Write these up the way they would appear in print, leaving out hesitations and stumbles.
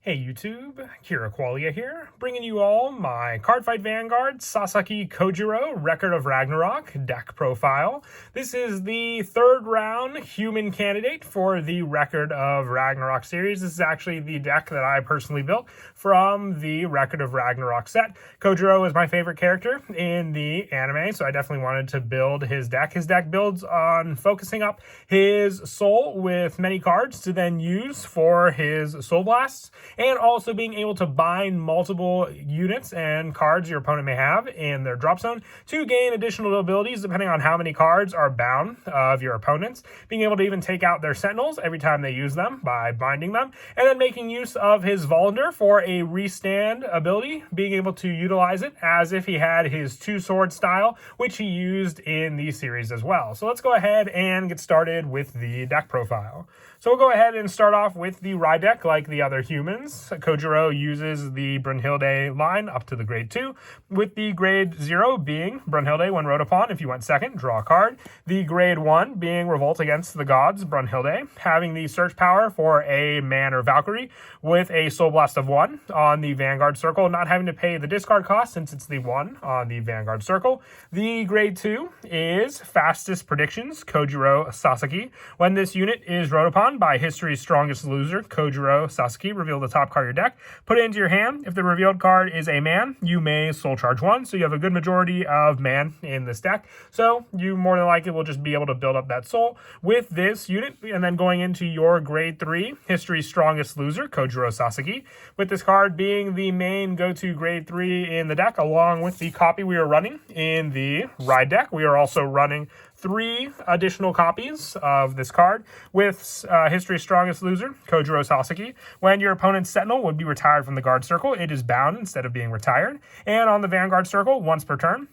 Hey YouTube, Kira Qualia here, bringing you all my Cardfight Vanguard Sasaki Kojiro Record of Ragnarok deck profile. This is the third round human candidate for the Record of Ragnarok series. This is actually the deck that I personally built from the Record of Ragnarok set. Kojiro is my favorite character in the anime, so I definitely wanted to build his deck. His deck builds on focusing up his soul with many cards to then use for his soul blasts, and also being able to bind multiple units and cards your opponent may have in their drop zone to gain additional abilities depending on how many cards are bound of your opponents. Being able to even take out their sentinels every time they use them by binding them, and then making use of his Volundr for a restand ability, being able to utilize it as if he had his two-sword style, which he used in the series as well. So let's go ahead and get started with the deck profile. So we'll go ahead and start off with the ride deck like the other humans. Kojiro uses the Brunhilde line up to the grade 2, with the grade 0 being Brunhilde when rode upon. If you went second, draw a card. The grade 1 being Revolt Against the Gods, Brunhilde, having the search power for a man or Valkyrie with a Soul Blast of 1 on the Vanguard Circle, not having to pay the discard cost since it's the 1 on the Vanguard Circle. The grade 2 is Fastest Predictions, Kojiro Sasaki. When this unit is rode upon by History's Strongest Loser, Kojiro Sasaki, reveal the top card of your deck, put it into your hand. If the revealed card is a man, you may soul charge 1, so you have a good majority of man in this deck, so you more than likely will just be able to build up that soul with this unit. And then going into your grade 3, History's Strongest Loser, Kojiro Sasaki, with this card being the main go-to grade 3 in the deck, along with the copy we are running in the ride deck. We are also running 3 additional copies of this card with History's Strongest Loser, Kojiro Sasaki. When your opponent's Sentinel would be retired from the guard circle, it is bound instead of being retired. And on the Vanguard Circle, once per turn,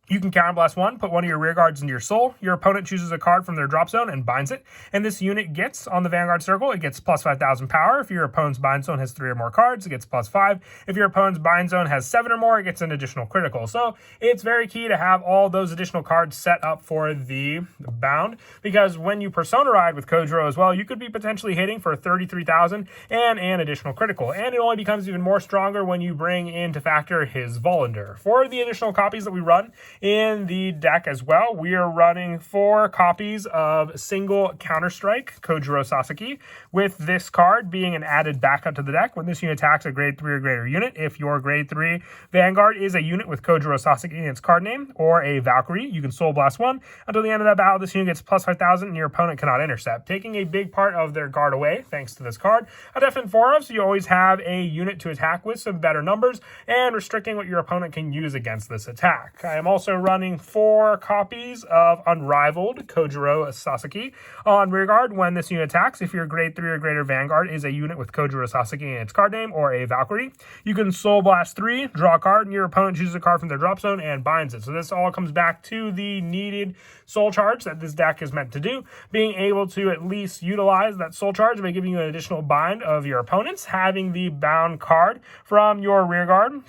you can counterblast 1, put one of your rear guards into your soul. Your opponent chooses a card from their drop zone and binds it. And this unit gets, on the Vanguard Circle, it gets plus 5,000 power. If your opponent's bind zone has 3 or more cards, it gets plus 5. If your opponent's bind zone has 7 or more, it gets an additional critical. So it's very key to have all those additional cards set up for the bound, because when you Persona Ride with Kojiro as well, you could be potentially hitting for 33,000 and an additional critical. And it only becomes even more stronger when you bring into factor his Volundr. For the additional copies that we run in the deck as well, we are running 4 copies of single Counter-Strike, Kojiro Sasaki, with this card being an added backup to the deck when this unit attacks a grade 3 or greater unit. If your grade 3 Vanguard is a unit with Kojiro Sasaki in its card name, or a Valkyrie, you can Soul Blast 1. Until the end of that battle, this unit gets plus 5,000 and your opponent cannot intercept, taking a big part of their guard away thanks to this card. A definite 4 of, so you always have a unit to attack with some better numbers, and restricting what your opponent can use against this attack. I am also running 4 copies of Unrivaled Kojiro Sasaki on rearguard when this unit attacks. If your grade 3 or greater Vanguard is a unit with Kojiro Sasaki in its card name, or a Valkyrie, you can Soul Blast 3, draw a card, and your opponent chooses a card from their drop zone and binds it. So this all comes back to the needed soul charge that this deck is meant to do, being able to at least utilize that soul charge by giving you an additional bind of your opponents, having the bound card from your rearguard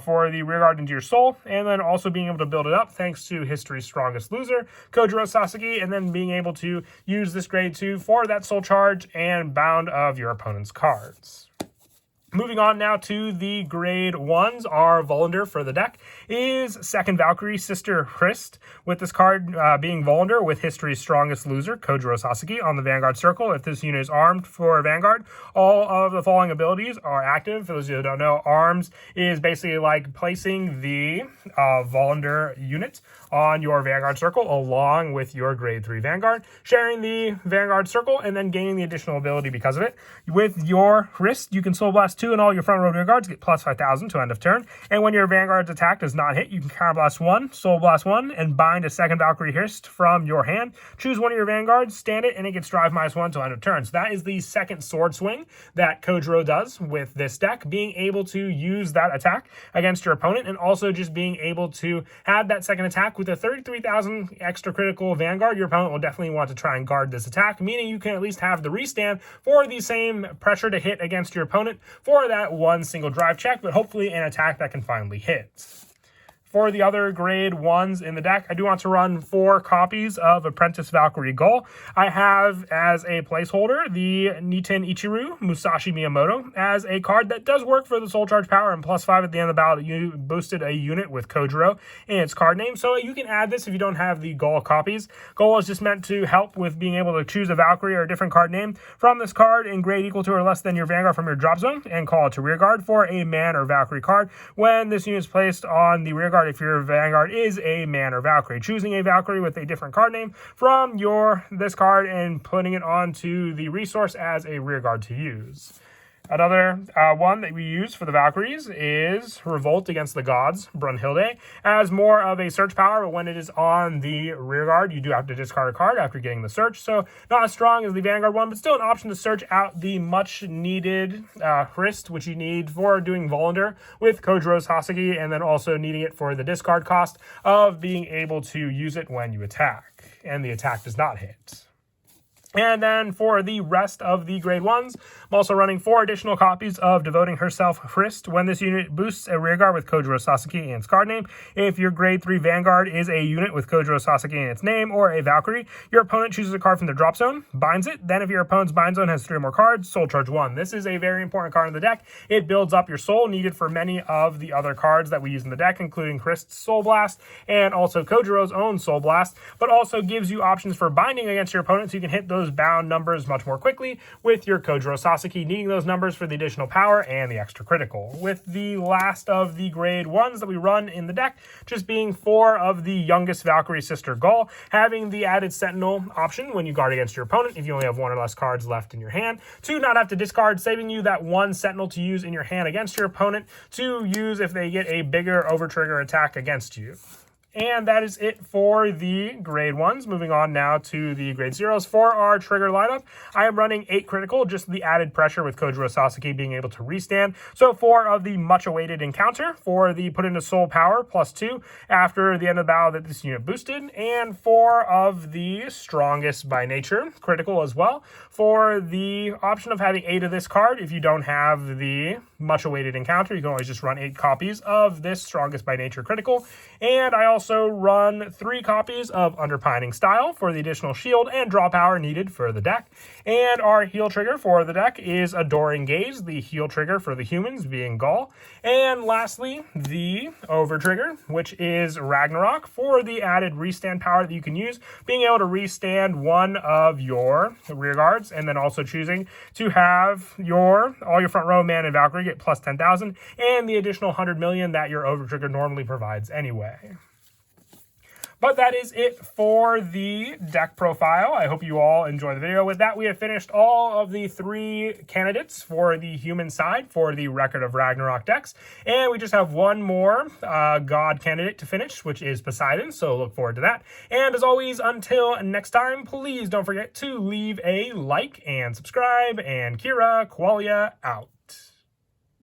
for the rearguard into your soul, and then also being able to build it up thanks to History's Strongest Loser, Kojiro Sasaki, and then being able to use this grade 2 for that soul charge and bound of your opponent's cards. Moving on now to the grade 1s, our Volundr for the deck is second Valkyrie, Sister Hrist, with this card being Volundr with History's Strongest Loser, Kojiro Sasaki, on the Vanguard Circle. If this unit is armed for Vanguard, all of the following abilities are active. For those of you who don't know, arms is basically like placing the Volundr unit on your Vanguard Circle along with your grade 3 Vanguard, sharing the Vanguard Circle, and then gaining the additional ability because of it. With your Hrist, you can Soul Blast 2 and all your front row rear guards get plus 5,000 to end of turn. And when your Vanguard's attack does not hit, you can Counter Blast 1, Soul Blast 1, and bind a second Valkyrie Hrist from your hand. Choose one of your Vanguards, stand it, and it gets drive -1 to end of turn. So that is the second sword swing that Kojiro does with this deck, being able to use that attack against your opponent, and also just being able to have that second attack with a 33,000 extra critical Vanguard. Your opponent will definitely want to try and guard this attack, meaning you can at least have the restand for the same pressure to hit against your opponent for that one single drive check, but hopefully an attack that can finally hit. For the other grade 1s in the deck, I do want to run 4 copies of Apprentice Valkyrie Gull. I have as a placeholder the Niten Ichiru Musashi Miyamoto as a card that does work for the Soul Charge power, and +5 at the end of the battle. You boosted a unit with Kojiro in its card name, so you can add this if you don't have the Gull copies. Gull is just meant to help with being able to choose a Valkyrie or a different card name from this card in grade equal to or less than your Vanguard from your drop zone, and call it to rear guard for a man or Valkyrie card when this unit is placed on the rear guard if your Vanguard is a man or Valkyrie. Choosing a Valkyrie with a different card name from this card and putting it onto the resource as a rear guard to use. Another one that we use for the Valkyries is Revolt Against the Gods, Brunhilde, as more of a search power, but when it is on the rear guard, you do have to discard a card after getting the search, so not as strong as the Vanguard one, but still an option to search out the much-needed Hrist, which you need for doing Volander with Kojiro Sasaki, and then also needing it for the discard cost of being able to use it when you attack, and the attack does not hit. And then for the rest of the grade 1s, I'm also running 4 additional copies of Devoting Herself Hrist. When this unit boosts a rearguard with Kojiro Sasaki in its card name, if your grade 3 Vanguard is a unit with Kojiro Sasaki in its name or a Valkyrie, your opponent chooses a card from their drop zone, binds it. Then if your opponent's bind zone has 3 or more cards, Soul Charge 1. This is a very important card in the deck. It builds up your soul needed for many of the other cards that we use in the deck, including Hrist's Soul Blast and also Kojiro's own Soul Blast, but also gives you options for binding against your opponent so you can hit those bound numbers much more quickly with your Kojiro Sasaki needing those numbers for the additional power and the extra critical. With the last of the grade 1s that we run in the deck just being 4 of the youngest Valkyrie sister Gull, having the added Sentinel option when you guard against your opponent if you only have 1 or less cards left in your hand to not have to discard, saving you that 1 Sentinel to use in your hand against your opponent to use if they get a bigger overtrigger attack against you. And that is it for the grade 1s. Moving on now to the grade 0s. For our trigger lineup, I am running 8 critical, just the added pressure with Kojiro Sasaki being able to restand. So 4 of the much-awaited encounter for the put into soul power +2 after the end of the battle that this unit boosted. And 4 of the strongest by nature critical as well for the option of having 8 of this card. If you don't have the much-awaited encounter, you can always just run 8 copies of this strongest by nature critical. And I also run 3 copies of Underpining Style for the additional shield and draw power needed for the deck. And our heal trigger for the deck is Adoring Gaze, the heal trigger for the humans being Gull. And lastly, the over trigger, which is Ragnarok for the added restand power that you can use, being able to restand 1 of your rear guards, and then also choosing to have all your front row man and Valkyrie get plus 10,000 and the additional 100 million that your over trigger normally provides anyway. But that is it for the deck profile. I hope you all enjoy the video. With that, we have finished all of the 3 candidates for the human side for the Record of Ragnarok decks. And we just have one more god candidate to finish, which is Poseidon. So look forward to that. And as always, until next time, please don't forget to leave a like and subscribe. And Kira Qualia out.